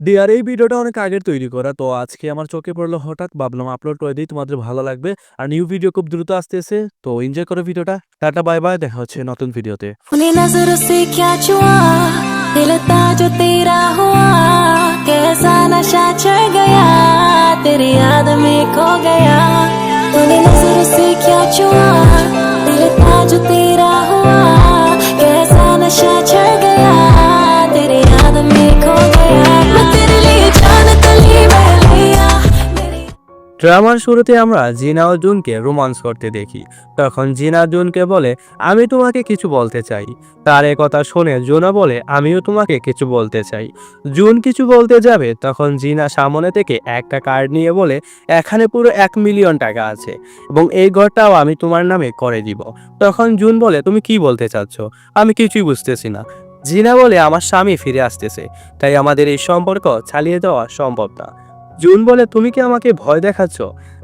Deer এই ভিডিওটা অনেক আগের তৈরি করা। তো আজকে আমার চোখে পড়লো হঠাৎ, ভাবলাম আপলোড করে দিই, তোমাদের ভালো লাগবে। আর নিউ ভিডিও খুব দ্রুত আসতেছে, তো এনজয় করো ভিডিওটা। টাটা বাই বাই, দেখা হচ্ছে নতুন ভিডিওতে। उन्हीं नजरों से क्या छुआ, दिल था जो तेरा हुआ, कैसा नशा चढ़ गया, तेरी याद में खो गया। उन्हीं नजरों से क्या छुआ, दिल था जो तेरा हुआ, कैसा नशा चढ़ गया, तेरी याद में खो गया। मैं तेरे लिए जान तली में लिया मेरी। ড্রামার শুরুতে আমরা জিনা ও জুনকে রোমান্স করতে দেখি। তখন জিনা জুনকে বলে, আমি তোমাকে কিছু বলতে চাই। তার এ কথা শুনে জুনা বলে, আমিও তোমাকে কিছু বলতে চাই। জুন কিছু বলতে যাবে, তখন জিনা সামনে থেকে একটা কার্ড নিয়ে বলে, এখানে পুরো 1 মিলিয়ন টাকা আছে এবং এই ঘরটাও আমি তোমার নামে করে দিব। তখন জুন বলে, তুমি কি বলতে চাচ্ছ? আমি কিছুই বুঝতেছি না। জিনা বলে, আমার স্বামী ফিরে আসতেছে, তাই আমাদের এই সম্পর্ক চালিয়ে দেওয়া সম্ভব না। জুন বলে, তুমি কি আমাকে ভয় দেখাচ্ছ?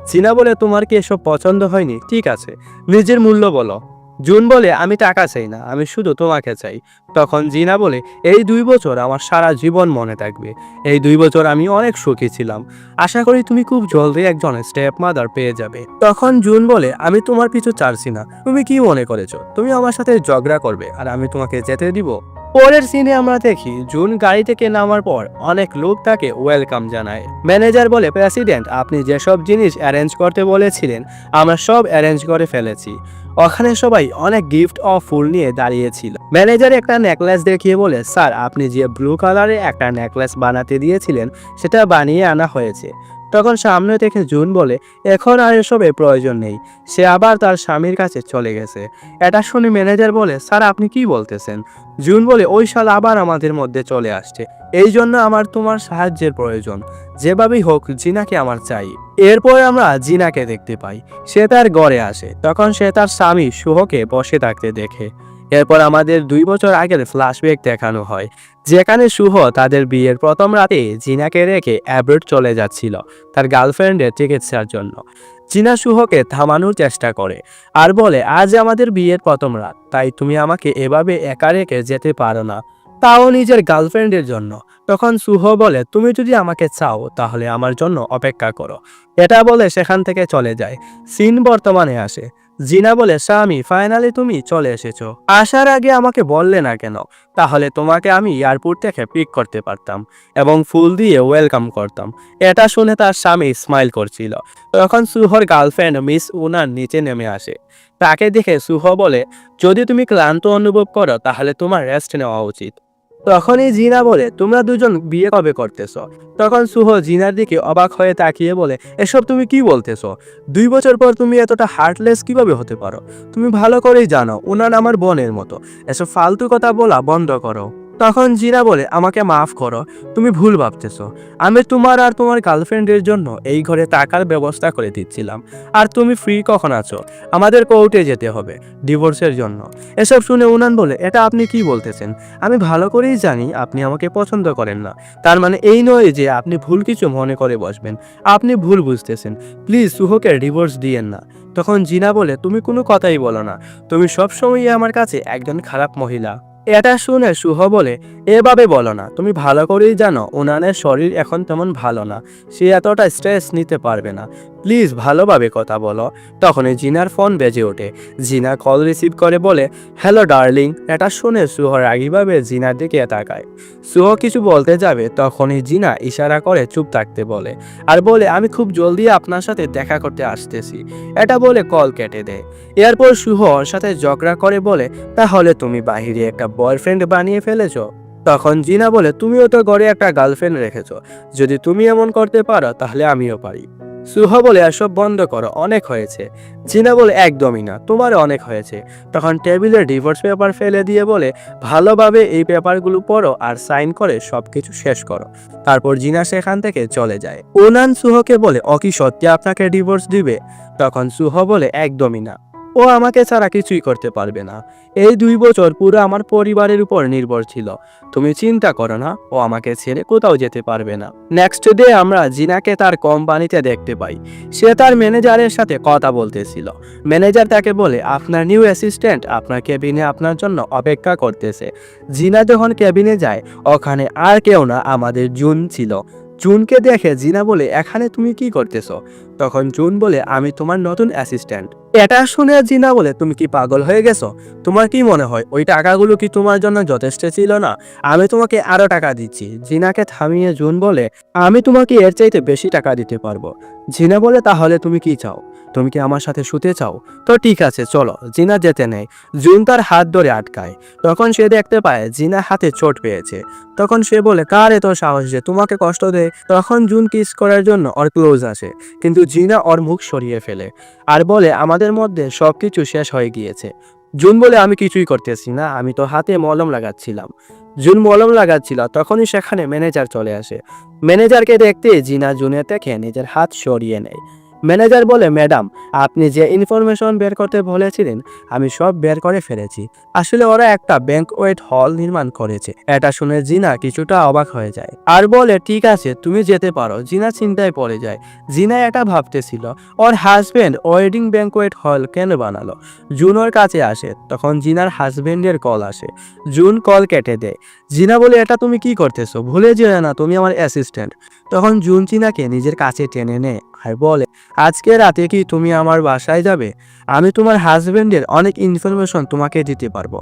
জিনা বলে, তোমার কি এসব পছন্দ হয়নি? ঠিক আছে, নিজের মূল্য বলো। জুন বলে, আমি টাকা চাই না, আমি শুধু তোমাকে চাই। তখন জিনা বলে, এই 2 বছর আমার সারা জীবন মনে থাকবে। এই 2 বছর আমি অনেক সুখী ছিলাম। আশা করি তুমি খুব জলদি একজন স্টেপ মাদার পেয়ে যাবে। তখন জুন বলে, আমি তোমার পিছু ছাড়ছি না। তুমি কি মনে করেছো তুমি আমার সাথে ঝগড়া করবে আর আমি তোমাকে যেতে দিব? পরের সিনে আমরা দেখি জুন গাড়ি থেকে নামার পর অনেক লোক তাকে ওয়েলকাম জানায়। ম্যানেজার বলে, প্রেসিডেন্ট আপনি যেসব জিনিস অ্যারেঞ্জ করতে বলেছিলেন আমরা সব অ্যারেঞ্জ করে ফেলেছি। ওখানে সবাই অনেক গিফট ও ফুল নিয়ে দাঁড়িয়েছিল। ম্যানেজার একটা নেকলেস দেখিয়ে বলে, স্যার আপনি যে ব্লু কালারে একটা নেকলেস বানাতে দিয়েছিলেন সেটা বানিয়ে আনা হয়েছে। তখন সামনে থেকে জুন বলে, এখন আর এসবের প্রয়োজন নেই। সে আবার তার স্বামীর কাছে চলে গেছে। এটা শুনে ম্যানেজার বলে, স্যার আপনি কি বলতেছেন? জুন বলে, ওই শাল আবার আমাদের মধ্যে চলে আসছে, এই জন্য আমার তোমার সাহায্যের প্রয়োজন। যেভাবেই হোক জিনাকে আমার চাই। এরপর আমরা জিনাকে দেখতে পাই। সে তার ঘরে আসে, তখন সে তার স্বামী শুভকে বসে থাকতে দেখে। এরপর আমাদের 2 বছর আগের ফ্ল্যাশব্যাক দেখানো হয়, যেখানে শুভ তাদের বিয়ের প্রথম রাতে জিনাকে রেখে অ্যাব্রড চলে যাচ্ছিল তার গার্লফ্রেন্ডের চিকিৎসার জন্য। জিনা শুভকে থামানোর চেষ্টা করে আর বলে, আজ আমাদের বিয়ের প্রথম রাত, তাই তুমি আমাকে এভাবে একা রেখে যেতে পারো না, তাও নিজের গার্লফ্রেন্ডের জন্য। তখন শুভ বলে, তুমি যদি আমাকে চাও তাহলে আমার জন্য অপেক্ষা করো। এটা বলে সেখান থেকে চলে যায়। সিন বর্তমানে আসে। জিনা বলে, স্বামী ফাইনালি তুমি চলে এসেছো, আসার আগে আমাকে বললে না কেন? তাহলে তোমাকে আমি এয়ারপোর্ট থেকে পিক করতে পারতাম এবং ফুল দিয়ে ওয়েলকাম করতাম। এটা শুনে তার স্বামী স্মাইল করছিল। তখন সুহর গার্লফ্রেন্ড মিস উনার নিচে নেমে আসে। তাকে দেখে সুহ বলে, যদি তুমি ক্লান্ত অনুভব করো তাহলে তোমার রেস্ট নেওয়া উচিত। তখনই জিনা বলে, তোমরা দুজন বিয়ে কবে করতেছ? তখন সুহ জিনার দিকে অবাক হয়ে তাকিয়ে বলে, এসব তুমি কি বলতেছ? 2 বছর পর তুমি এতটা হার্টলেস কিভাবে হতে পারো? তুমি ভালো করেই জানো উনার আমার বোনের মতো, এসব ফালতু কথা বলা বন্ধ করো। তখন জিনা বলে, আমাকে মাফ করো, তুমি ভুল ভাবতেছ। আমি তোমার আর তোমার গার্লফ্রেন্ডের জন্য এই ঘরে টাকার ব্যবস্থা করে দিচ্ছিলাম। আর তুমি ফ্রি কখন আছো? আমাদের কোর্টে যেতে হবে ডিভোর্সের জন্য। এসব শুনে উনান বলে, এটা আপনি কি বলতেছেন? আমি ভালো করেই জানি আপনি আমাকে পছন্দ করেন না। তার মানে এই নয় যে আপনি ভুল কিছু মনে করে বসবেন। আপনি ভুল বুঝতেছেন। প্লিজ সুহকে ডিভোর্স দিয়েন না। তখন জিনা বলে, তুমি কোনো কথাই বলো না, তুমি সবসময়ই আমার কাছে একজন খারাপ মহিলা। এটা শুনে শুভ বলে, এভাবে বলো না, তুমি ভালো করেই জানো উনানের শরীর এখন তেমন ভালো না, সে এতটা স্ট্রেস নিতে পারবে না। প্লিজ ভালোভাবে কথা বলো। তখনই জিনার ফোন বেজে ওঠে। জিনা কল রিসিভ করে বলে, হ্যালো ডার্লিং। এটা শুনে সুহ রাগীভাবে জিনার দিকে তাকায়। সুহ কিছু বলতে যাবে, তখনই জিনা ইশারা করে চুপ থাকতে বলে আর বলে, আমি খুব জলদি আপনার সাথে দেখা করতে আসতেছি। এটা বলে কল কেটে দেয়। এরপর শুভ ওর সাথে ঝগড়া করে বলে, তাহলে তুমি বাহিরে একটা বয়ফ্রেন্ড বানিয়ে ফেলেছো? তখন জিনা বলে, তুমিও তো ঘরে একটা গার্লফ্রেন্ড রেখেছো, যদি তুমি এমন করতে পারো তাহলে আমিও পারি। সুহ বলে, এসব বন্ধ করো, অনেক হয়েছে। জিনা বলে, একদমই না, তোমার অনেক হয়েছে। তখন টেবিলে ডিভোর্স পেপার ফেলে দিয়ে বলে, ভালোভাবে এই পেপারগুলো পড়ো আর সাইন করে সবকিছু শেষ করো। তারপর জিনা সেখান থেকে চলে যায়। উনান সুহকে বলে, ও কি সত্যি আপনাকে ডিভোর্স দিবে? তখন সুহ বলে, একদমই না। ও আমাকে ছাড়া কিছুই করতে পারবে না। এই 2 বছর পুরো আমার পরিবারের উপর নির্ভর ছিল। তুমি চিন্তা করো না, ও আমাকে ছেড়ে কোথাও যেতে পারবে না। নেক্সট ডে আমরা জিনাকে তার কোম্পানিতে দেখতে পাই। সে তার ম্যানেজারের সাথে কথা বলতেছিল। ম্যানেজার তাকে বলে, আপনার নিউ অ্যাসিস্ট্যান্ট আপনার কেবিনে আপনার জন্য অপেক্ষা করতেছে। জিনা যখন কেবিনে যায়, ওখানে আর কেউ না, আমাদের জুন ছিল। জুনকে দেখে জিনা বলে, এখানে তুমি কি করতেছো? তখন জুন বলে, আমি তোমার নতুন অ্যাসিস্ট্যান্ট। এটা শুনে জিনা বলে, তুমি কি পাগল হয়ে গেছো? তোমার কি মনে হয় ওই টাকাগুলো কি তোমার জন্য যথেষ্ট ছিল না? আমি তোমাকে আরো টাকা দিচ্ছি। জিনাকে থামিয়ে জুন বলে, আমি তোমাকে এর চাইতে বেশি টাকা দিতে পারবো। জিনা বলে, তাহলে তুমি কি চাও? তুমি কি আমার সাথে শুতে চাও? তো ঠিক আছে, চলো। জিনা যেতে নেয়। জুন তার হাত ধরে আটকায়। তখন সে দেখতে পায় জিনা হাতে চোট পেয়েছে। তখন সে বলে, কার এত সাহস যে তোমাকে কষ্ট দেয়? তখন জুন কিস করার জন্য ওর ক্লোজ আসে, কিন্তু জিনা ওর মুখ সরিয়ে ফেলে আর বলে, আমাদের মধ্যে সবকিছু শেষ হয়ে গিয়েছে। জুন বলে, আমি কিছুই করতেছি না, আমি তো হাতে মলম লাগাচ্ছিলাম। জুন মলম লাগাচ্ছিল, তখনই সেখানে ম্যানেজার চলে আসে। ম্যানেজারকে দেখতে জিনা জুনের থেকে নিজের হাত সরিয়ে নেয়। ম্যানেজার বলে, ম্যাডাম, আপনি যে ইনফরমেশন বের করতে বলেছিলেন আমি সব বের করে ফেলেছি। আসলে ওরা একটা ব্যাংকোয়েট হল নির্মাণ করেছে। এটা শুনে জিনা কিছুটা অবাক হয়ে যায় আর বলে, ঠিক আছে, তুমি যেতে পারো। জিনা চিন্তায় পড়ে যায়। জিনা এটা ভাবতেছিল, ওর হাজবেন্ড ওয়েডিং ব্যাংকোয়েট হল কেন বানালো। জুন ওর কাছে আসে, তখন জিনার হাজবেন্ডের কল আসে। জুন কল কেটে দেয়। জিনা বলে, এটা তুমি কি করতেছো? ভুলে যেও না তুমি আমার অ্যাসিস্ট্যান্ট। তখন জুন জিনাকে নিজের কাছে টেনে নেয় আর বলে, আজকে রাতে কি তুমি আমার বাসায় যাবে? আমি তোমার হাজবেন্ডের অনেক ইনফরমেশন তোমাকে দিতে পারবো।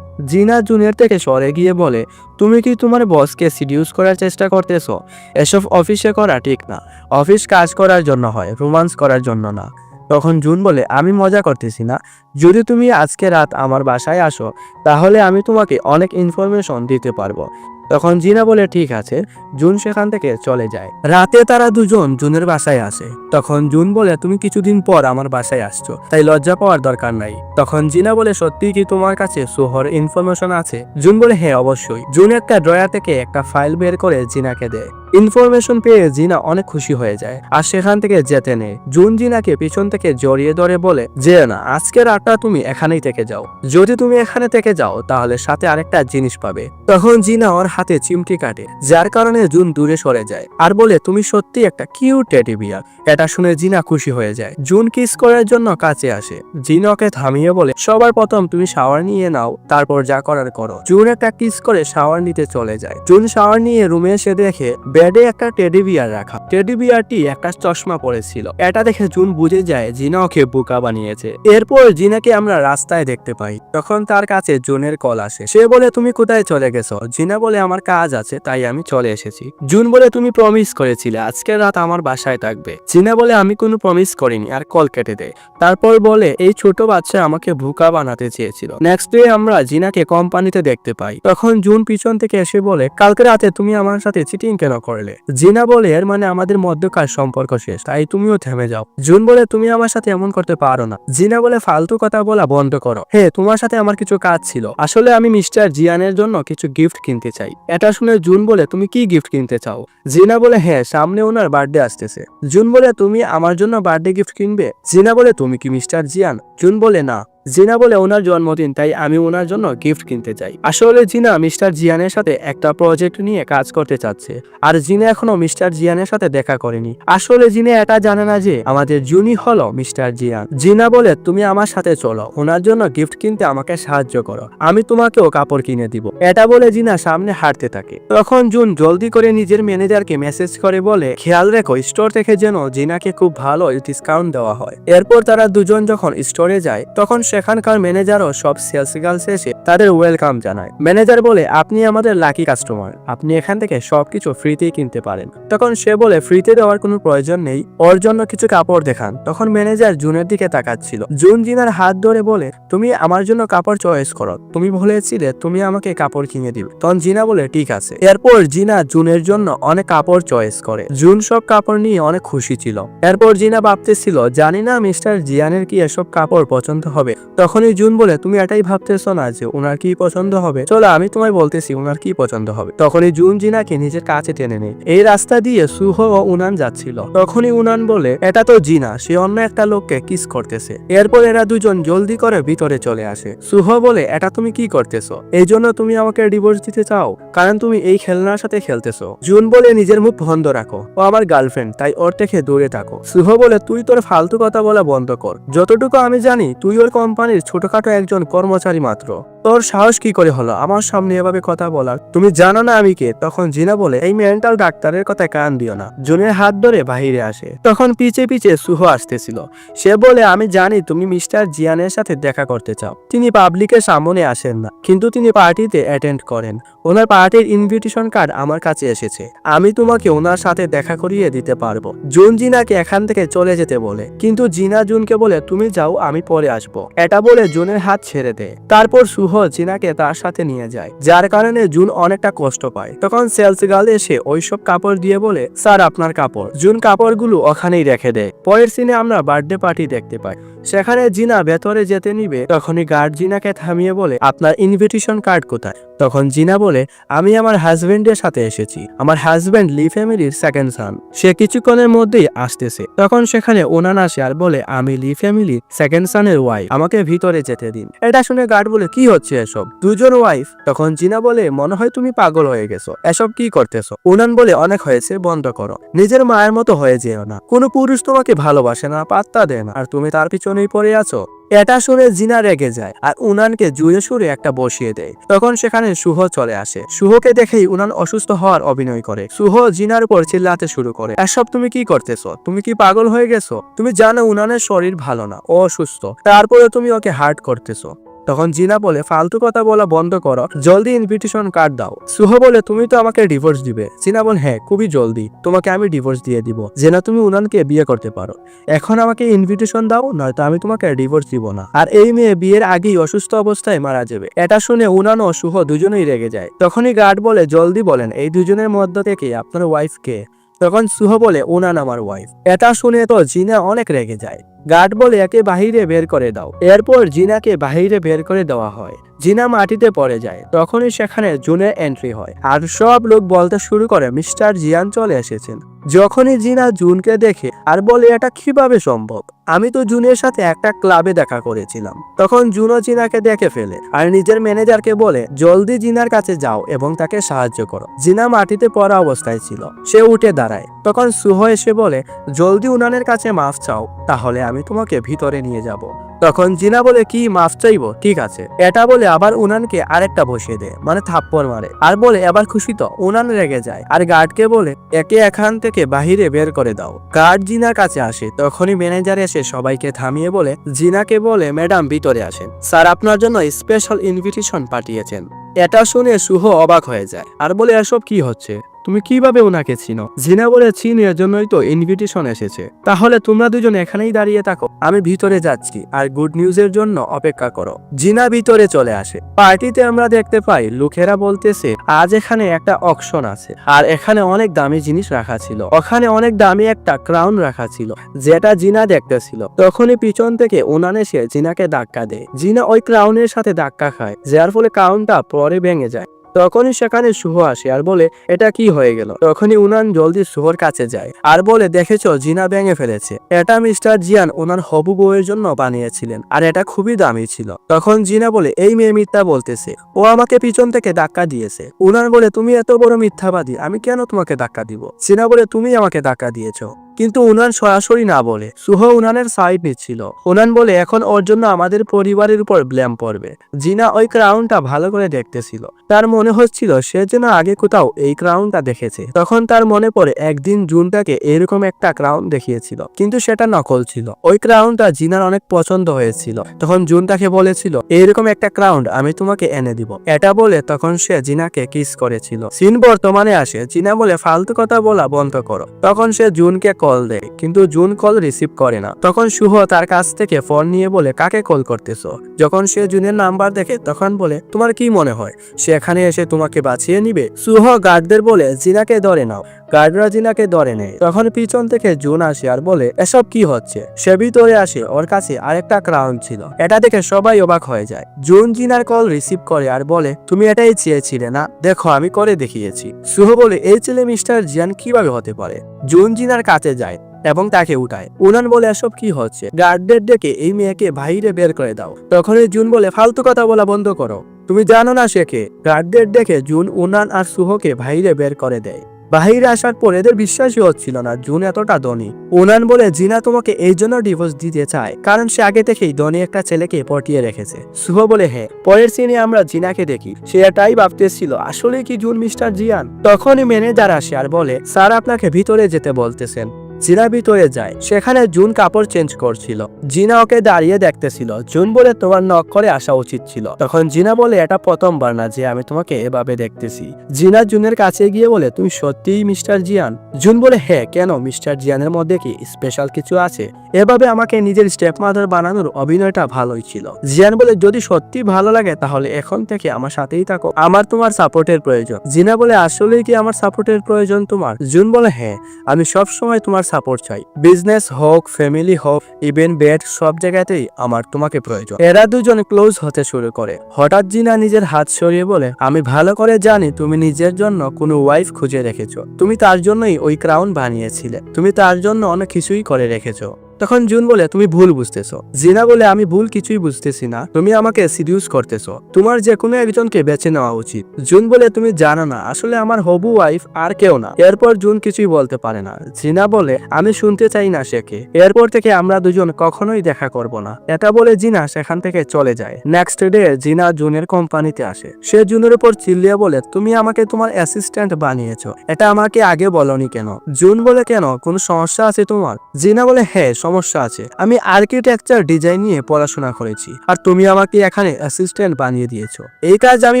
জিনা জুনের থেকে সরে গিয়ে বলে, তুমি কি তোমার বসকে সিডিউস করার চেষ্টা করতেছো? এসব অফিসে করা ঠিক না। অফিস কাজ করার জন্য হয়, রোমান্স করার জন্য না। তখন জুন বলে, আমি মজা করতেছি না। যদি তুমি আজকে রাত আমার বাসায় আসো, তাহলে আমি তোমাকে অনেক ইনফরমেশন দিতে পারবো। তখন জিনা বলে, ঠিক আছে। জুন সেখান থেকে চলে যায়। রাতে তারা দুজন জুনের বাসায় আসে। তখন জুন বলে, তুমি কিছুদিন পর আমার বাসায় আসছো, তাই লজ্জা পাওয়ার দরকার নাই। তখন জিনা বলে, সত্যি কি তোমার কাছে সোহর ইনফরমেশন আছে? জুন বলে, হ্যাঁ, অবশ্যই। জুন একটা ড্রয়ার থেকে একটা ফাইল বের করে জিনাকে দেয়। ইনফরমেশন পেয়ে জিনা অনেক খুশি হয়ে যায় আর সেখান থেকে যেতে নেয়। জুন জিনাকে পিছন থেকে জড়িয়ে ধরে বলে, যে না, আজকে রাতটা তুমি এখানেই থেকে যাও। যদি তুমি এখানে থেকে যাও তাহলে সাথে আরেকটা জিনিস পাবে। তখন জিনা ওর হাতে চিমটি কাটে, যার কারণে জুন দূরে সরে যায় আর বলে, তুমি সত্যি একটা কিউট টেডি বিয়ার। এটা শুনে জিনা খুশি হয়ে যায়। জুন কিস করার জন্য কাছে আসে। জিনা ওকে থামিয়ে বলে, সবার প্রথম তুমি শাওয়ার নিয়ে নাও, তারপর যা করার করো। জুন একটা কিস করে শাওয়ার নিতে চলে যায়। জুন শাওয়ার নিয়ে রুমে এসে দেখে বেডে একটা টেডি বিয়ার রাখা। টেডি বিয়ারটি একটা চশমা পরেছিল। এটা দেখে জুন বুঝে যায় জিনা ওকে বোকা বানিয়েছে। এরপর জিনাকে আমরা রাস্তায় দেখতে পাই। তখন তার কাছে জুনের কল আসে। সে বলে, তুমি কোথায় চলে গেছো? জিনা বলে, আমার কাজ আছে তাই আমি চলে এসেছি। জুন বলে, তুমি প্রমিস করেছিলে আজকের রাত আমার বাসায় থাকবে। জিনা বলে, আমি কোনো প্রমিস করিনি আর কল কেটে দেয়। তারপর বলে, এই ছোট বাচ্চা আমাকে বোকা বানাতে চেয়েছিল। নেক্সট ডে আমরা জিনাকে কোম্পানিতে দেখতে পাই। তখন জুন পিছন থেকে এসে বলে, কালকে রাতে তুমি আমার সাথে চিটিং কেন করলে? জিনা বলে, এর মানে আমাদের মধ্যকার সম্পর্ক শেষ, তাই তুমিও থেমে যাও। জুন বলে, তুমি আমার সাথে এমন করতে পারো না। জিনা বলে, ফালতু কথা বলা বন্ধ করো। হ্যাঁ, তোমার সাথে আমার কিছু কাজ ছিল। আসলে আমি মিস্টার জিয়ানের জন্য কিছু গিফট কিনতে চাই। এটা শুনে জুন বলে, তুমি কি গিফট কিনতে চাও? জিনা বলে, হ্যাঁ, সামনে ওনার বার্থডে আসতেছে। জুন বলে, তুমি আমার জন্য বার্থডে গিফট কিনবে? জিনা বলে, তুমি কি মিস্টার জিয়ান? জুন বলে, না। জিনা বলে, ওনার জন্মদিন, তাই আমি ওনার জন্য গিফট কিনতে চাই। আসলে জিনা মিস্টার জিয়ানের সাথে একটা প্রজেক্ট নিয়ে কাজ করতে চাচ্ছে আর জিনা এখনো মিস্টার জিয়ানের সাথে দেখা করেনি। আসলে জিনা এটা জানে না যে আমাদের জুনি হলো মিস্টার জিয়ান। জিনা বলে, তুমি আমার সাথে চলো, ওনার জন্য গিফট কিনতে আমাকে সাহায্য করো, আমি তোমাকেও কাপড় কিনে দিব। এটা বলে জিনা সামনে হাঁটতে থাকে। তখন জুন জলদি করে নিজের ম্যানেজারকে মেসেজ করে বলে, খেয়াল রেখো স্টোর থেকে যেন জিনাকে খুব ভালো ডিসকাউন্ট দেওয়া হয়। এরপর তারা দুজন যখন স্টোরে যায় তখন সেখানকার ম্যানেজারও সব সেলস গার্লস এসে তাদের ওয়েলকাম জানায়। ম্যানেজার বলে, আপনি আমাদের লাকি কাস্টমার, আপনি এখান থেকে সবকিছু ফ্রিতেই কিনতে পারেন। তখন সে বলে, ফ্রিতে দেওয়ার কোনো প্রয়োজন নেই, ওর জন্য কিছু কাপড় দেখান। তখন ম্যানেজার জুনের দিকে তাকাচ্ছিল। জুন জিনার হাত ধরে বলে, তুমি আমার জন্য কাপড় চয়েস করো, তুমি বলেছিলে তুমি আমাকে কাপড় কিনে দিবে। তখন জিনা বলে, ঠিক আছে। এরপর জিনা জুনের জন্য অনেক কাপড় চয়েস করে। জুন সব কাপড় নিয়ে অনেক খুশি ছিল। এরপর জিনা ভাবতেছিল, জানি না মিস্টার জিয়ানের কি এসব কাপড় পছন্দ হবে। তখনই জুন বলে তুমি এটাই ভাবতেছো না যে ওনার কি পছন্দ হবে, চলো আমি তোমায় বলতেছি ওনার কি পছন্দ হবে। তখনই জুন জিনাকে নিজের কাছে টেনে নেয়। এই রাস্তা দিয়ে সুহ ও উনান যাচ্ছিল। তখনই উনান বলে এটা তো জিনা, সে অন্য একটা লোককে কিস করতেছে। এরপর এরা দুজন জলদি করে ভিতরে চলে আসে। সুহ বলে এটা তুমি কি করতেছো, এই জন্য তুমি আমাকে ডিভোর্স দিতে চাও কারণ তুমি এই খেলনার সাথে খেলতেছো। জুন বলে নিজের মুখ বন্ধ রাখো, ও আমার গার্লফ্রেন্ড, তাই ওর থেকে দূরে থাকো। সুহ বলে তুই তোর ফালতু কথা বলা বন্ধ কর, যতটুকু আমি জানি তুই ওর কোম্পানির ছোটখাটো একজন কর্মচারী মাত্র, তোর সাহস কি করে হলো আমার সামনে এভাবে কথা বলার, তুমি জানো না আমি কে। তখন জিনা বলে এই মেন্টাল ডাক্তারের কথায় কান দিও না। জুনের হাত ধরে বাহিরে আসে। তখন পিছে পিছে সুহ আসতেছিল। সে বলে আমি জানি তুমি মিস্টার জিয়ানের সাথে দেখা করতে চাও, তিনি পাবলিকের সামনে আসেন না কিন্তু তিনি পার্টিতে অ্যাটেন্ড করেন। ওনার পার্টির ইনভিটেশন কার্ড আমার কাছে এসেছে, আমি তোমাকে ওনার সাথে দেখা করিয়ে দিতে পারবো। জুন জিনাকে এখান থেকে চলে যেতে বলে কিন্তু জিনা জুনকে বলে তুমি যাও আমি পরে আসবো। এটা বলে জুনের হাত ছেড়ে দেয়। তারপর সুহ জিনাকে তার সাথে নিয়ে যায়, যার কারণে জুন অনেকটা কষ্ট পায়। তখন সেলস গার্ল এসে ওইসব কাপড় দিয়ে বলে স্যার আপনার কাপড়। জুন কাপড়গুলো ওখানেই রেখে দেয়। পরের সিনে আমরা বার্থডে পার্টি দেখতে পাই। সেখানে জিনা ভেতরে যেতে নিবে, তখনই গার্ড জিনাকে থামিয়ে বলে আপনার ইনভিটেশন কার্ড কোথায়। তখন জিনা বলে আমি আমার হাজবেন্ডের সাথে এসেছি, আমার হাজবেন্ড লি ফ্যামিলির সেকেন্ড সান, সে কিছুক্ষণের মধ্যেই আসতেছে। তখন সেখানে ওনান আসে আর বলে আমি লি ফ্যামিলির সেকেন্ড সানের ওয়াইফ, আমাকে ভিতরে যেতে দিন। এটা শুনে গার্ড বলে কি হচ্ছে এসব, দুজন ওয়াইফ। তখন জিনা বলে মনে হয় তুমি পাগল হয়ে গেছো, এসব কি করতেছো। ওনান বলে অনেক হয়েছে, বন্ধ করো, নিজের মায়ের মতো হয়ে যেও না, কোনো পুরুষ তোমাকে ভালোবাসে না, পাত্তা দেয় না, আর তুমি তার পিছনেই পড়ে আছো। এটা শুনে জিনা রেগে যায় আর উনানকে জুয়ে সুরে একটা বসিয়ে দেয়। তখন সেখানে সুহ চলে আসে। সুহকে দেখেই উনান অসুস্থ হওয়ার অভিনয় করে। সুহ জিনার উপর চিল্লাতে শুরু করে এসব তুমি কি করতেছো, তুমি কি পাগল হয়ে গেছো, তুমি জানো উনানের শরীর ভালো না, ও অসুস্থ, তারপরে তুমি ওকে হার্ট করতেছো। তখন জিনা বলে ফালতু কথা বলা বন্ধ করো, জলদি ইনভিটেশন কার্ড দাও। সুহ বলে তুমি তো আমাকে ডিভোর্স দিবে। জিনা বলে হ্যাঁ খুবই জলদি তোমাকে আমি ডিভোর্স দিয়ে দিব, যেন তুমি উনানকে বিয়ে করতে পারো। এখন আমাকে ইনভিটেশন দাও, নয়তো আমি তোমাকে ডিভোর্স দিব না। আর এই মেয়ে বিয়ের আগেই অসুস্থ অবস্থায় মারা যাবে। এটা শুনে উনান ও সুহ দুজনেই রেগে যায়। তখনই গার্ড বলে জলদি বলেন এই দুজনের মধ্য থেকে আপনার ওয়াইফ কে। তখন সুহ বলে উনান আমার ওয়াইফ। এটা শুনে তো জিনা অনেক রেগে যায়। গার্ড বলে একে বাহিরে বের করে দাও। এরপর জিনাকে বাহিরে বের করে দেওয়া হয়। জিনা মাটিতে পড়ে যায়। তখনই সেখানে জুনের এন্ট্রি হয় আর সব লোক বলতে শুরু করে মিস্টার জিয়ান চলে এসেছেন। যখনই জিনা জুনকে দেখে আর বলে এটা কিভাবে সম্ভব, আমি তো জুনের সাথে একটা ক্লাবে দেখা করেছিলাম। তখন জুনও জিনাকে দেখে ফেলে আর নিজের ম্যানেজারকে বলে জলদি জিনার কাছে যাও এবং তাকে সাহায্য করো। জিনা মাটিতে পড়া অবস্থায় ছিল, সে উঠে দাঁড়ায়। তখন সুহ এসে বলে জলদি উনানের কাছে মাফ চাও, তাহলে আমি তোমাকে ভিতরে নিয়ে যাব। তখন জিনা বলে কি মাফ চাইবো, ঠিক আছে। এটা বলে আবার উনানকে আরেকটা বসিয়ে দেয়, মানে থাপ্পড় মারে আর বলে এবার খুশি তো। উনান রেগে যায় আর গার্ডকে বলে একে এখান থেকে বাহিরে বের করে দাও। গার্ড জিনার কাছে আসে। তখনই ম্যানেজার এসে সবাইকে থামিয়ে বলে জিনাকে বলে ম্যাডাম ভিতরে আসেন, স্যার আপনার জন্য স্পেশাল ইনভিটেশন পাঠিয়েছেন। এটা শুনে সুহ অবাক হয়ে যায় আর বলে এসব কি হচ্ছে, তুমি কিভাবে ওনাকে চিনো। জিনা বলে চিনি, এর জন্যই তো ইনভিটেশন এসেছে। তাহলে তোমরা দুজন এখানেই দাঁড়িয়ে থাকো, আমি ভিতরে যাচ্ছি আর গুড নিউজের জন্য অপেক্ষা করো। জিনা ভিতরে চলে আসে। পার্টিতে আমরা দেখতে পাই লোকেরা বলতেছে আজ এখানে একটা অকশন আছে আর এখানে অনেক দামি জিনিস রাখা ছিল। ওখানে অনেক দামি একটা ক্রাউন রাখা ছিল যেটা জিনা দেখতেছিল। তখনই পিছন থেকে উনান এসে জিনাকে ধাক্কা দেয়। জিনা ওই ক্রাউনের সাথে ধাক্কা খায়, যার ফলে ক্রাউনটা পরে ভেঙে যায়। তখনই সেখানে সুহ আসে আর বলে এটা কি হয়ে গেল। তখনই উনান জলদি সুহর কাছে যায় আর বলে দেখেছো জিনা ভেঙে ফেলেছে, এটা মিস্টার জিয়ান ওনার হবু বউয়ের জন্য বানিয়েছিলেন আর এটা খুবই দামি ছিল। তখন জিনা বলে এই মেয়ে মিথ্যা বলতেছে, ও আমাকে পিছন থেকে ধাক্কা দিয়েছে। উনান বলে তুমি এত বড় মিথ্যাবাদী, আমি কেন তোমাকে ধাক্কা দিব। জিনা বলে তুমি আমাকে ধাক্কা দিয়েছো। কিন্তু উনান সরাসরি না বলে সুহ উনানের সাইড নিচ্ছিল। উনান বলে এখন ওর জন্য আমাদের পরিবারের উপর ব্লেম পড়বে। জিনা ওই ক্রাউনটা ভালো করে দেখতেছিল, তার মনে হচ্ছিল সে যেন আগে কোথাও এই ক্রাউনটা দেখেছে। তখন তার মনে পড়ে একদিন জুনটাকে এরকম একটা ক্রাউন দেখিয়েছিল, কিন্তু সেটা নকল ছিল। ওই ক্রাউনটা জিনার অনেক পছন্দ হয়েছিল। তখন জুনটাকে বলেছিল এইরকম একটা ক্রাউন আমি তোমাকে এনে দিব। এটা বলে তখন সে জিনাকে কিস করেছিল। সিন বর্তমানে আসে। জিনা বলে ফালতু কথা বলা বন্ধ করো। তখন সে জুনকে কল দেয়, কিন্তু জুন কল রিসিভ করে না। তখন শুভ তার কাছ থেকে ফোন নিয়ে বলে কাকে কল করতেছো। যখন সে জুনের নাম্বার দেখে তখন বলে তোমার কি মনে হয় সে এখানে এসে তোমাকে বাঁচিয়ে নিবে। সুহ গার্ডদের বলে জিনাকে ধরে নাও। গার্ডরা জিনাকে ধরে নেয়। তখন পিছন থেকে জুন আসে আর বলে এসব কি হচ্ছে। সে ভিতরে আসে, ওর কাছে আরেকটা ক্রাউন ছিল। এটা দেখে সবাই অবাক হয়ে যায়। জুন জিনার কল রিসিভ করে আর বলে তুমি এটাই চেয়েছিলে না, দেখো আমি করে দেখিয়েছি। সুহো বলে এই ছেলে মিস্টার জিয়ান কিভাবে হতে পারে। জুন জিনার কাছে যায় এবং তাকে উঠায়। উনান বলে এসব কি হচ্ছে, গার্ডদের ডেকে এই মেয়েকে বাইরে বের করে দাও। তখনই জুন বলে ফালতু কথা বলা বন্ধ করো, তুমি জানো না সে কে। গার্ডদের ডেকে জুন উনান আর সুহোকে বাইরে বের করে দেয়। বাহিরে আসার পর এদের বিশ্বাসই হচ্ছিল না জুন এতটা ধনী। উনান বলে জিনা তোমাকে এই জন্য ডিভোর্স দিতে চায় কারণ সে আগে থেকেই ধনী একটা ছেলেকে পটিয়ে রেখেছে। সুহো বলে হ্যাঁ। পরের সিনে আমরা জিনাকে দেখি, সে এটাই ভাবতেছিল আসলে কি জুন মিস্টার জিয়ান। তখনই ম্যানেজার আসে আর বলে স্যার আপনাকে ভিতরে যেতে বলতেছেন। জিনা ভিতরে যায়, সেখানে জুন কাপড় চেঞ্জ করছিল। জিনা ওকে দাঁড়িয়ে দেখতেছিল। জুন বলে তোমার নক করে আসা উচিত ছিল। তখন জিনা বলে এটা প্রথমবার না যে আমি তোমাকে এভাবে দেখতেছি। জিনা জুনের কাছে গিয়ে বলে তুমি সত্যিই মিস্টার জিয়ান। জুন বলে হ্যাঁ, কেন মিস্টার জিয়ানের মধ্যে কি স্পেশাল কিছু আছে? এভাবে আমাকে নিজের স্টেপ মাদার বানানোর অভিনয়টা ভালোই ছিল। জিয়ান বলে যদি সত্যি ভালো লাগে তাহলে এখন থেকে আমার সাথেই থাকো, আমার তোমার সাপোর্টের প্রয়োজন। জিনা বলে আসলেই কি আমার সাপোর্টের প্রয়োজন তোমার? জুন বলে হ্যাঁ, আমি সব সময় তোমার সাপোর্ট চাই, বিজনেস হোক ফ্যামিলি হোক ইভেন বেড, সব জায়গাতেই আমার তোমাকে প্রয়োজন। এরা দুজন ক্লোজ হতে শুরু করে। হঠাৎ জিনা নিজের হাত সরিয়ে বলে আমি ভালো করে জানি তুমি নিজের জন্য কোনো ওয়াইফ খুঁজে রেখেছো, তুমি তার জন্যই ওই ক্রাউন বানিয়েছিলে, তুমি তার জন্য অনেক কিছুই করে রেখেছো। তখন জুন বলে তুমি ভুল বুঝতেছো। জিনা বলে আমি ভুল কিছুই বুঝতেছি না, তুমি আমাকে সিডিউস করতেছো, তোমার যে কোনো একজনকে বেছে নেওয়া উচিত। জুন বলে তুমি জানো না আসলে আমার হবু ওয়াইফ আর কেউ না। এরপর জুন কিছুই বলতে পারে না। জিনা বলে আমি শুনতে চাই না সে কে, এরপর থেকে আমরা দুজন কখনোই দেখা করব না। এটা বলে জিনা সেখান থেকে চলে যায়। নেক্সট ডে জিনা জুনের কোম্পানিতে আসে। সে জুনের উপর চিল্লিয়ে বলে তুমি আমাকে তোমার অ্যাসিস্ট্যান্ট বানিয়েছো, এটা আমাকে আগে বলনি কেন? জুন বলে কেন, কোনো সমস্যা আছে তোমার? জিনা বলে হ্যাঁ সমস্যা আছে, আমি আর্কিটেকচার ডিজাইন নিয়ে পড়াশোনা করেছি আর তুমি আমাকে এখানে অ্যাসিস্ট্যান্ট বানিয়ে দিয়েছো, এই কাজ আমি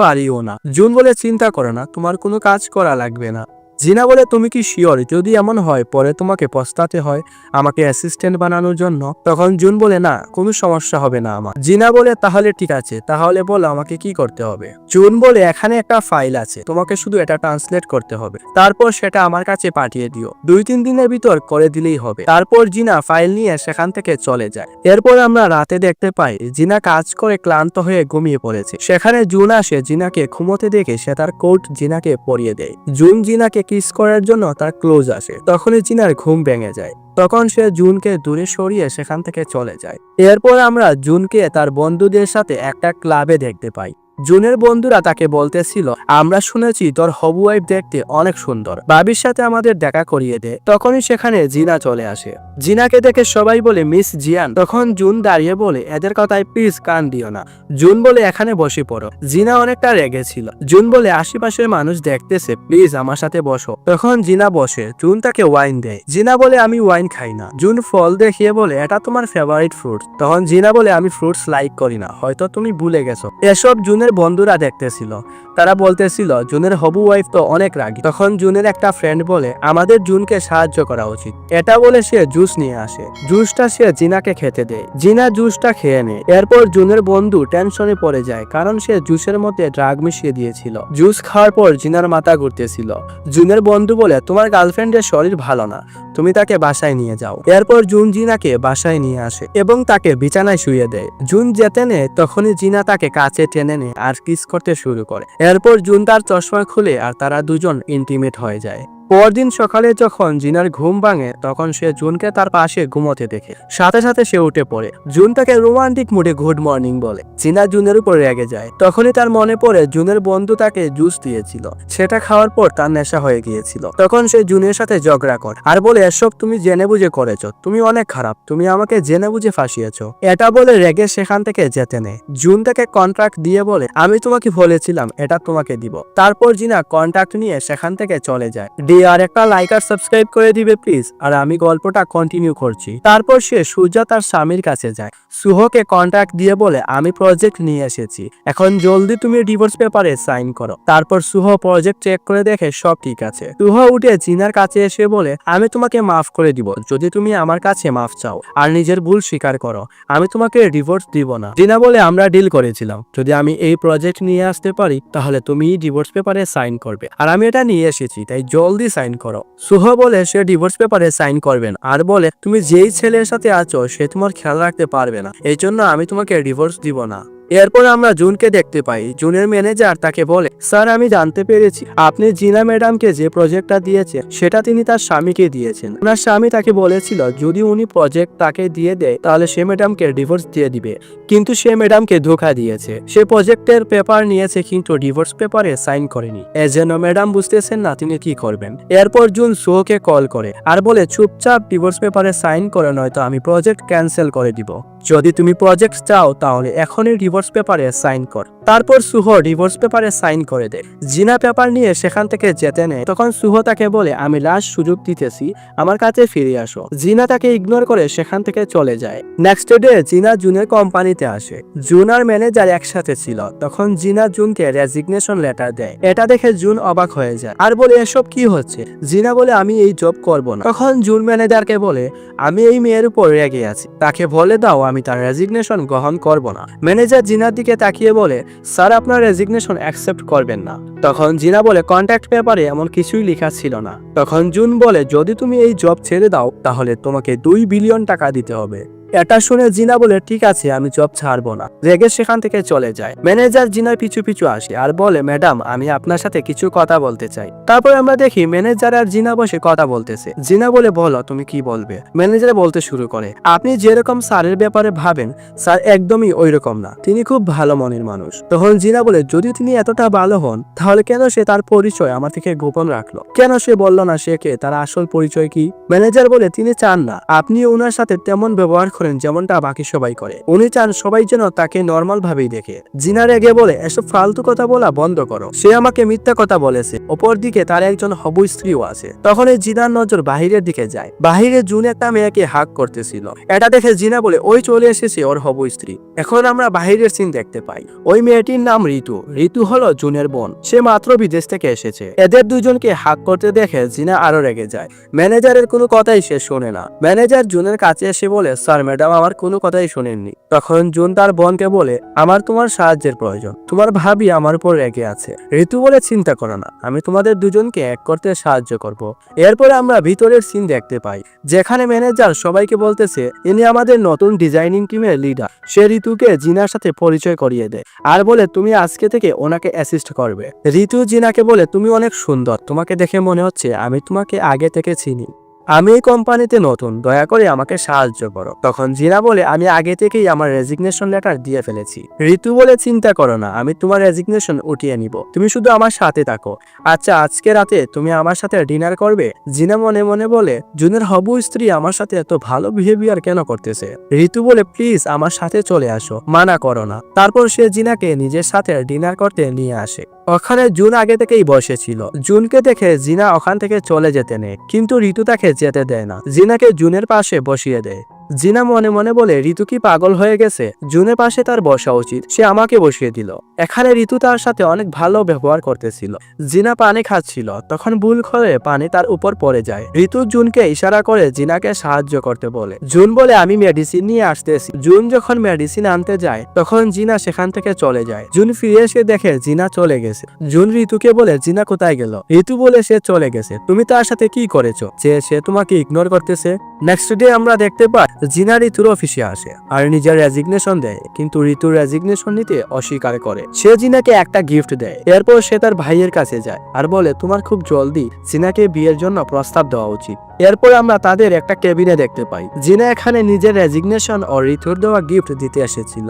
পারিও না। জুন বলে চিন্তা করো না, তোমার কোনো কাজ করা লাগবে না। জিনা বলে তুমি কি শিওর যদি এমন হয় পরে তোমাকে পস্তাতে হয় আমাকে অ্যাসিস্ট্যান্ট বানানোর জন্য? তখন জুন বলে না, কোনো সমস্যা হবে না আমার। জিনা বলে তাহলে ঠিক আছে, তাহলে বলো আমাকে কি করতে হবে? জুন বলে এখানে একটা ফাইল আছে, তোমাকে শুধু এটা ট্রান্সলেট করতে হবে, তারপর সেটা আমার কাছে পাঠিয়ে দিও, 2-3 দিনের ভিতর করে দিলেই হবে। তারপর জিনা ফাইল নিয়ে সেখান থেকে চলে যায়। এরপর আমরা রাতে দেখতে পাই জিনা কাজ করে ক্লান্ত হয়ে ঘুমিয়ে পড়েছে। সেখানে জুন আসে, জিনাকে ঘুমোতে দেখে সে তার কোট জিনাকে পরিয়ে দেয়। জুন জিনাকে কিস করার জন্য তার ক্লোজ আসে, তখনই জিনার ঘুম ভেঙে যায়। তখন সে জুনকে দূরে সরিয়ে সেখান থেকে চলে যায়। এরপর আমরা জুনকে তার বন্ধুদের সাথে একটা ক্লাবে দেখতে পাই। জুনের বন্ধুরা তাকে বলতেছিল আমরা শুনেছি তোর হবু ওয়াইফ দেখতে অনেক সুন্দর, ভাবির সাথে আমাদের দেখা করিয়ে দে। তখনই সেখানে জিনা চলে আসে। জিনাকে দেখে সবাই বলে মিস জিয়ান। তখন জুন দাঁড়িয়ে বলে এদের কথায় প্লিজ কান দিও না। জুন বলে এখানে বসে পড়ো। জিনা অনেকটা রেগে ছিল। জুন বলে আশেপাশের মানুষ দেখতেছে, প্লিজ আমার সাথে বসো। তখন জিনা বসে, জুন তাকে ওয়াইন দেয়। জিনা বলে আমি ওয়াইন খাই না। জুন ফল দেখিয়ে বলে এটা তোমার ফেভারিট ফ্রুট। তখন জিনা বলে আমি ফ্রুটস লাইক করি না, হয়তো তুমি ভুলে গেছো। এসব জুনের বন্ধুরা দেখতেছিল, তারা বলতেছিল জুনের হবু ওয়াইফ তো অনেক রাগী। তখন জুনের একটা ফ্রেন্ড বলে আমাদের জুনকে সাহায্য করা উচিত। এটা বলে সে জুস নিয়ে আসে। জুসটা সে জিনাকে খেতে দেয়। জিনা জুসটা খেয়ে নেয়। এরপর জুনের বন্ধু টেনশনে পড়ে যায় কারণ সে জুসের মধ্যে ড্রাগ মিশিয়ে দিয়েছিল। জুস খাওয়ার পর জিনার মাথা ঘুরতেছিল। জুনের বন্ধু বলে তোমার গার্লফ্রেন্ডের শরীর ভালো না, তুমি তাকে বাসায় নিয়ে যাও। এরপর জুন জিনাকে বাসায় নিয়ে আসে এবং তাকে বিছানায় শুয়ে দেয়। জুন যেতে নেয় তখনই জিনা তাকে কাছে টেনে নেয় আর কিস করতে শুরু করে। এরপর জুন তার চশমা খুলে আর তারা দুজন ইন্টিমেট হয়ে যায়। পরদিন সকালে যখন জিনার ঘুম ভাঙে তখন সে জুনকে তার পাশে ঘুমোতে দেখে। সাথে সাথে সে উঠে পড়ে। জুন তাকে রোমান্টিক মুডে গুড মর্নিং বলে। জিনা জুনের উপর রেগে যায়। তখনই তার মনে পড়ে জুনের বন্ধু তাকে জুস দিয়েছিল, সেটা খাওয়ার পর তার নেশা হয়ে গিয়েছিল। তখন সে জুনের সাথে ঝগড়া করে আর বলে এসব তুমি জেনে বুঝে করেছো, তুমি অনেক খারাপ, তুমি আমাকে জেনে বুঝে ফাঁসিয়েছো। এটা বলে রেগে সেখান থেকে যেতে নেয়। জুন তাকে কন্ট্রাক্ট দিয়ে বলে আমি তোমাকে বলেছিলাম এটা তোমাকে দিব। তারপর জিনা কন্ট্রাক্ট নিয়ে সেখান থেকে চলে যায়। আর একটা লাইক আর সাবস্ক্রাইব করে দিবে প্লিজ, আর আমি গল্পটা কন্টিনিউ করছি। তারপর সে সূর্যা তার স্বামীর কাছে যায়। সুহোকে কন্ট্যাক্ট দিয়ে বলে আমি প্রজেক্ট নিয়ে এসেছি, এখন জলদি তুমি ডিভোর্স পেপারে সাইন করো। তারপর সুহ প্রজেক্ট চেক করে দেখে সব ঠিক আছে। সুহ উঠে জিনার কাছে এসে বলে আমি তোমাকে মাফ করে দিব যদি তুমি আমার কাছে মাফ চাও আর নিজের ভুল স্বীকার করো, আমি তোমাকে ডিভোর্স দিব না। জিনা বলে আমরা ডিল করেছিলাম যদি আমি এই প্রজেক্ট নিয়ে আসতে পারি তাহলে তুমি ডিভোর্স পেপারে সাইন করবে, আর আমি এটা নিয়ে এসেছি, তাই জলদি সাইন করো। সুহ বলে সে ডিভোর্স পেপারে সাইন করবেন আর বলে তুমি যেই ছেলের সাথে আছো সে তোমার খেয়াল রাখতে পারবে না, এই জন্য আমি তোমাকে ডিভোর্স দিব না। এরপর আমরা জুনকে দেখতে পাই। জুনের ম্যানেজার তাকে বলে, স্যার আমি জানতে পেরেছি আপনি জিনা ম্যাডামকে যে প্রজেক্টটা দিয়েছেন সেটা তিনি তার স্বামীকে দিয়েছেন। ওনার স্বামী তাকে বলেছিল যদি উনি প্রজেক্ট তাকে দিয়ে দেয় তাহলে সে ম্যাডামকে ডিভোর্স দিয়ে দিবে, কিন্তু সে ম্যাডামকে ধোঁকা দিয়েছে। সে প্রজেক্টের পেপার নিয়েছে কিন্তু ডিভোর্স পেপারে সাইন করেনি। এজন্য ম্যাডাম বুঝতেছেন না তিনি কি করবেন। এরপর জুন সুহকে কল করে আর বলে চুপচাপ ডিভোর্স পেপারে সাইন করে, নয়তো আমি প্রজেক্ট ক্যান্সেল করে দিব। যদি তুমি প্রজেক্ট চাও তাহলে এখনই ডিভোর্স পেপারে সাইন কর। তারপর সুহ ডিভোর্স পেপারে সাইন করে দেয়। জিনা পেপার নিয়ে সেখান থেকে যেতে নেয়। তখন সুহ তাকে বলে আমি লাস্ট সুযোগ দিতেছি, আমার কাছে ফিরে আসো। জিনা তাকে ইগনোর করে সেখান থেকে চলে যায়। নেক্সট ডে জিনা জুনের কোম্পানিতে আসে। জুন আর ম্যানেজার একসাথে ছিল। তখন জিনা জুনকে রেজিগনেশন লেটার দেয়। এটা দেখে জুন অবাক হয়ে যায় আর বলে এসব কি হচ্ছে। জিনা বলে আমি এই জব করব না। তখন জুন ম্যানেজারকে বলে আমি এই মেয়ের উপর রেগে আছি, তাকে বলে দাও আমি তার রেজিগনেশন গ্রহণ করব না। ম্যানেজার জিনার দিকে তাকিয়ে বলে স্যার আপনার রেজিগনেশন অ্যাকসেপ্ট করবেন না। তখন জিনা বলে কন্ট্রাক্ট পেপারে এমন কিছুই লেখা ছিল না। তখন জুন বলে যদি তুমি এই জব ছেড়ে দাও তাহলে তোমাকে 2 বিলিয়ন টাকা দিতে হবে। এটা শুনে জিনা বলে ঠিক আছে আমি জব ছাড়বো না। রেগে সেখান থেকে চলে যায়। ম্যানেজার জিনার পিছু পিছু আসে আর বলে ম্যাডাম আমি আপনার সাথে কিছু কথা বলতে চাই। তারপর আমরা দেখি ম্যানেজার আর জিনা বসে কথা বলতেছে। জিনা বলে বলো তুমি কি বলবে। ম্যানেজার বলতে শুরু করে আপনি যেরকম স্যারের ব্যাপারে ভাবেন স্যার একদমই ওই রকম না, তিনি খুব ভালো মনের মানুষ। তখন জিনা বলে যদি তিনি এতটা ভালো হন তাহলে কেন সে তার পরিচয় আমার থেকে গোপন রাখলো, কেন সে বললো না সে কে, তার আসল পরিচয় কি। ম্যানেজার বলে তিনি চান না আপনি ওনার সাথে তেমন ব্যবহার করেন যেমনটা বাকি সবাই করে, উনি চান সবাই যেন তাকে নর্মাল ভাবেই দেখে। জিনা রেগে বলে এসব ফালতু কথা বলা বন্ধ করো, সে আমাকে মিথ্যা কথা বলেছে, অপরদিকে তার একজন হবু স্ত্রীও আছে। তখন এই জিনার নজর বাহিরের দিকে যায়। বাহিরে জুন একটা মেয়েকে হাক করতেছিল। এটা দেখে জিনা বলে ওই চলে এসেছে ওর হবু স্ত্রী। এখন আমরা বাহিরের সিন দেখতে পাই। ওই মেয়েটির নাম ঋতু। ঋতু হলো জুনের বোন, সে মাত্র বিদেশ থেকে এসেছে। এদের দুজনকে হাক করতে দেখে জিনা আরো রেগে যায়। ম্যানেজারের কোনো কথাই সে শোনে না। ম্যানেজার জুনের কাছে এসে বলে স্যার ম্যাডাম আমার কোনো কথাই শোনেননি। তখন জুন তার বোনকে বলে আমার তোমার সাহায্যের প্রয়োজন, তোমার ভাবি আমার উপর রেগে আছে। ঋতু বলে চিন্তা করো না, আমি তোমাদের দুজনকে এক করতে সাহায্য করব। এরপরে আমরা ভিতরের সিন দেখতে পাই যেখানে ম্যানেজার সবাইকে বলতেছে ইনি আমাদের নতুন ডিজাইনিং টিমের লিডার। সে ঋতুকে জিনার সাথে পরিচয় করিয়ে দেয় আর বলে তুমি আজকে থেকে ওনাকে অ্যাসিস্ট করবে। ঋতু জিনাকে বলে তুমি অনেক সুন্দর, তোমাকে দেখে মনে হচ্ছে আমি তোমাকে আগে থেকে চিনি, আমি এই কোম্পানিতে নতুন, দয়া করে আমাকে সাহায্য করো। তখন জিনা বলে আমি আগে থেকেই আমার রেজিগনেশন লেটার দিয়ে ফেলেছি। ঋতু বলে চিন্তা করো না, আমি তোমার রেজিগনেশন উঠিয়ে নিব, তুমি শুধু আমার সাথে থাকো। আচ্ছা আজকে রাতে তুমি আমার সাথে ডিনার করবে। জিনা মনে মনে বলে জুনের হবু স্ত্রী আমার সাথে এত ভালো বিহেভিয়ার কেন করতেছে। ঋতু বলে প্লিজ আমার সাথে চলে আসো, মানা করো না। তারপর সে জিনাকে নিজের সাথে ডিনার করতে নিয়ে আসে। ওখানে জুন আগে থেকেই বসেছিল। জুনকে দেখে জিনা ওখান থেকে চলে যেতে নেয়, কিন্তু ঋতু তাকে যেতে দেয় না, জিনাকে জুনের পাশে বসিয়ে দেয়। জিনা মনে মনে বলে ঋতু কি পাগল হয়ে গেছে, জুনের পাশে তার বসা উচিত, সে আমাকে বসিয়ে দিল। এখানে ঋতু তার সাথে অনেক ভালো ব্যবহার করতেছিল। জিনা পানি খাচ্ছিল, তখন ভুল করে পানি তার উপর পড়ে যায়। ঋতু জুনকে ইশারা করে জিনাকে সাহায্য করতে বলে। জুন বলে আমি মেডিসিন নিয়ে আসতেছি। জুন যখন মেডিসিন আনতে যায় তখন জিনা সেখান থেকে চলে যায়। জুন ফিরে এসে দেখে জিনা চলে গেছে। জুন ঋতুকে বলে জিনা কোথায় গেল। ঋতু বলে সে চলে গেছে, তুমি তার সাথে কি করেছো যে সে তোমাকে ইগনোর করতেছে। নেক্সট ডে আমরা দেখতে পাই জিনা ঋতুর অফিসে আসে আর নিজের রেজিগনেশন দেয়, কিন্তু ঋতুর রেজিগনেশন নিতে অস্বীকার করে। সে জিনাকে একটা গিফট দেয়। এরপর সে তার ভাইয়ের কাছে যায় আর বলে তোমার খুব জলদি জিনাকে বিয়ের জন্য প্রস্তাব দেওয়া উচিত। এরপর আমরা তাদের একটা কেবিনে দেখতে পাই। জিনা এখানে নিজের রেজিগনেশন ও ঋতুর দেওয়া গিফট দিতে এসেছিল।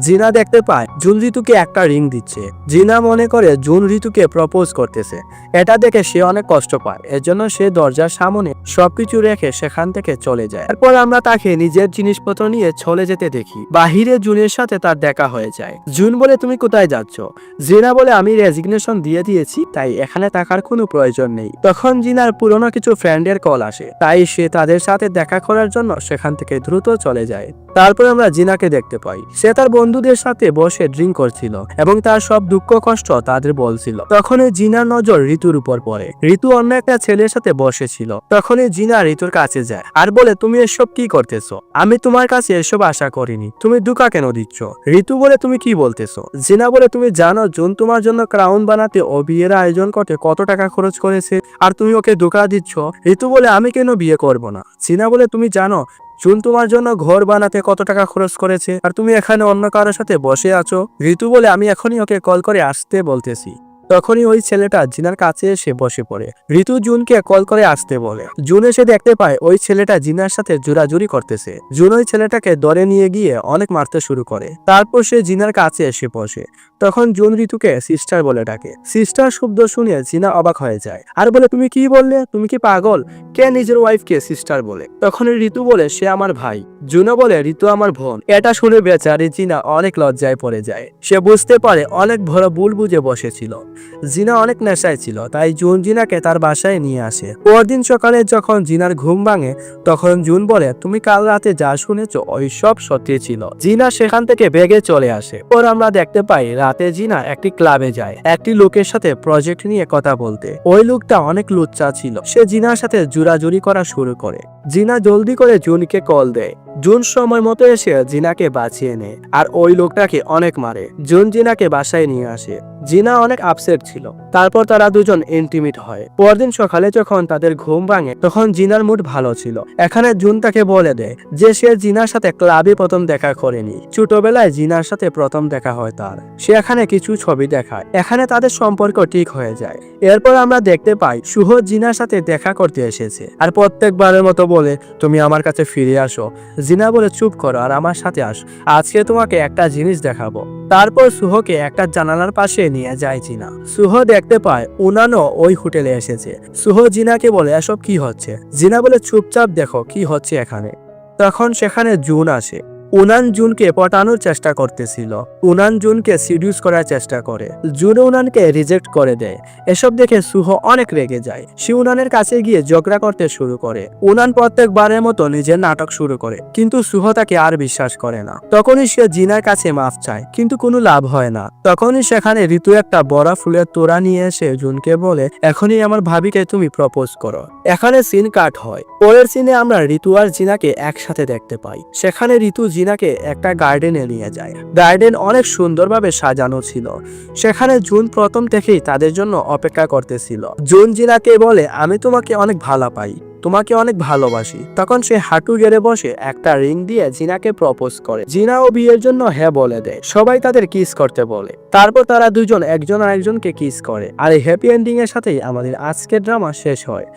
জিনা দেখতে পায় জুন ঋতুকে একটা রিং দিচ্ছে। জিনা মনে করে জুন ঋতুকে প্রপোজ করতেছে। এটা দেখে সে অনেক কষ্ট পায়, এজন্য সে দরজার সামনে সবকিছু রেখে সেখান থেকে চলে যায়। এরপর আমরা তাকে নিজের জিনিসপত্র নিয়ে চলে যেতে দেখি। বাহিরে জুনের সাথে তার দেখা হয়ে যায়। জুন বলে তুমি কোথায় যাচ্ছ। জিনা বলে আমি রেজিগনেশন দিয়ে দিয়েছি, তাই এখানে থাকার কোনো প্রয়োজন নেই। তখন জিনার পুরনো কিছু ফ্রেন্ডের কল আসে, তাই সে তাদের সাথে দেখা করার জন্য সেখান থেকে দ্রুত চলে যায়। তারপর আমরা জিনাকে দেখতে পাই, সে তার বন্ধুদের সাথে বসে ড্রিঙ্ক করছিল এবং তার সব দুঃখ কষ্ট তাদের বলছিল। তখনই জিনার নজর ঋতুর উপর পড়ে। ঋতু অন্য একটা ছেলের সাথে বসেছিল। তখনই জিনা ঋতুর কাছে যায় আর বলে, তুমি এসব কি করতেছো? আমি তোমার কাছে এসব আশা করিনি, তুমি ধোঁকা কেন দিচ্ছ? ঋতু বলে, তুমি কি বলতেছো? জিনা বলে, তুমি জানো জুন তোমার জন্য ক্রাউন বানাতে ও বিয়ের আয়োজন করতে কত টাকা খরচ করেছে, আর তুমি ওকে ধোঁকা দিচ্ছ? ঋতু বলে, আমি কেন বিয়ে করব না? জিনা বলে, তুমি জানো জুন তোমার জন্য ঘর বানাতে কত টাকা খরচ করেছে, আর তুমি এখানে অন্য কারোর সাথে বসে আছো? ঋতু বলে, আমি এখনই ওকে কল করে আসতে বলতেছি। তখনই ওই ছেলেটা জিনার কাছে এসে বসে পড়ে। ঋতু জুনকে কল করে আসতে বলে। জুন এসে দেখতে পায় ওই ছেলেটা জিনার সাথে জোরাজুরি করতেছে। জুন ওই ছেলেটাকে ধরে নিয়ে গিয়ে অনেক মারতে শুরু করে। তারপর সে জিনার কাছে এসে বসে। তখন জুন ঋতুকে সিস্টার বলে ডাকে। সিস্টার শব্দ শুনে জিনা অবাক হয়ে যায় আর বলে, তুমি কি বললে? তুমি কি পাগল? কে নিজের ওয়াইফকে সিস্টার বলে? তখন ঋতু বলে, সে আমার ভাই। জুনো বলে, ঋতু আমার বোন। এটা শুনে বেচারি জিনা অনেক লজ্জায় পড়ে যায়। সে বুঝতে পারে অনেক বড় ভুল বুঝে বসেছিল। জিনা অনেক নেশায় ছিল, তাই জুন জিনাকে তার বাসায় নিয়ে আসে। পরদিন সকালে যখন জিনার ঘুম ভাঙে তখন জুন বলে, তুমি কাল রাতে যা শুনেছো ওই সব সত্যি ছিল। জিনা সেখান থেকে বেগে চলে আসে। পর আমরা দেখতে পাই রাতে জিনা একটি ক্লাবে যায় একটি লোকের সাথে প্রজেক্ট নিয়ে কথা বলতে। ওই লোকটা অনেক লুচ্চা ছিল। সে জিনার সাথে জোরাজুরি করা শুরু করে। জিনা জলদি করে জুনকে কল দেয়। জুন সময় মতো এসে জিনাকে বাঁচিয়ে নেয় আর ওই লোকটাকে অনেক মারে। জুন জিনাকে বাসায় নিয়ে আসে। জিনা অনেক আপসেট ছিল। তারপর তারা দুজন ইন্টিমেট হয়। পরদিন সকালে যখন তাদের ঘুম ভাঙে তখন জিনার মুড ভালো ছিল। এখানে জুন তাকে বলে দেয় যে সে জিনার সাথে ক্লাবে প্রথম দেখা করেনি। ছোটবেলায় জিনার সাথে প্রথম দেখা হয় তার। সে এখানে কিছু ছবি দেখায়। এখানে তাদের সম্পর্ক ঠিক হয়ে যায়। এরপর আমরা দেখতে পাই শুভ জিনার সাথে দেখা করতে এসেছে আর প্রত্যেকবারের মতো বলে, তুমি আমার কাছে ফিরে আসো। জিনা বলে, চুপ করো আর আমার সাথে আসো, আজকে তোমাকে একটা জিনিস দেখাবো। তারপর সুহকে একটা জানালার পাশে নিয়ে যায় জিনা। সুহ দেখতে পায় উনানও ওই হোটেলে এসেছে। সুহ জিনাকে বলে, এসব কি হচ্ছে? জিনা বলে, চুপচাপ দেখো কি হচ্ছে এখানে। তখন সেখানে জুন আসে। উনান জুনকে পটানোর চেষ্টা করতেছিল। উনান জুনকে সিডিউস করার চেষ্টা করে। জুন উনানকে রিজেক্ট করে দেয়। এসব দেখে সুহ অনেক রেগে যায়। সে উনানের কাছে গিয়ে ঝগড়া করতে শুরু করে। উনান প্রত্যেকবারের মতো নিজের নাটক শুরু করে, কিন্তু সুহ তাকে আর বিশ্বাস করে না। তখনই সে জিনার কাছে মাফ চায়, কিন্তু কোনো লাভ হয় না। তখনই সেখানে ঋতু একটা বড় ফুলের তোড়া নিয়ে এসে জুনকে বলে, এখনই আমার ভাবিকে তুমি প্রপোজ করো। এখানে সিন কাট হয়। পরের সিনে আমরা ঋতু আর জিনাকে একসাথে দেখতে পাই। সেখানে ঋতু জিনাকে একটা গার্ডেনে নিয়ে যায়। গার্ডেন অনেক সুন্দরভাবে সাজানো ছিল। সেখানে জুন প্রথম থেকেই তাদের জন্য অপেক্ষা করতেছিল। জুন জিনাকে বলে, আমি তোমাকে অনেক ভালো পাই, তোমাকে অনেক ভালোবাসি। তখন সে হাঁটু গেড়ে বসে একটা রিং দিয়ে জিনাকে প্রপোজ করে। জিনাও বিয়ের জন্য হ্যাঁ বলে দেয়। সবাই তাদের কিস করতে বলে। তারপর তারা দুজন একজন আরেকজনকে কিস করে। আর এই হ্যাপি এন্ডিং এর সাথেই আমাদের আজকের ড্রামা শেষ হয়।